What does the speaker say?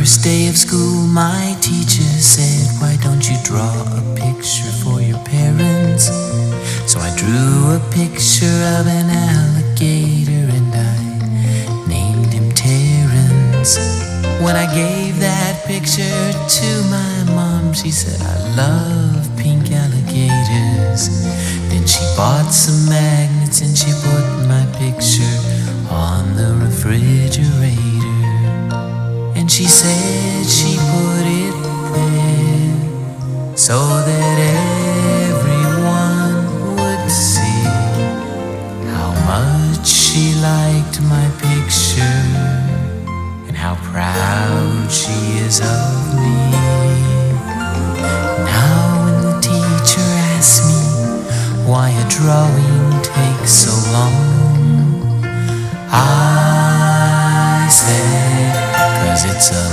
first day of school, my teacher said, "Why don't you draw a picture for your parents?" So I drew a picture of an alligator and I named him Terrence. When I gave that picture to my mom, she said, "I love pink alligators." Then she bought some magnets and she put my picture on the refrigerator. And she said she put it there so that everyone would see how much she liked my picture and how proud she is of me. Now when the teacher asks me why a drawing takes so long, I say, 'cause it's a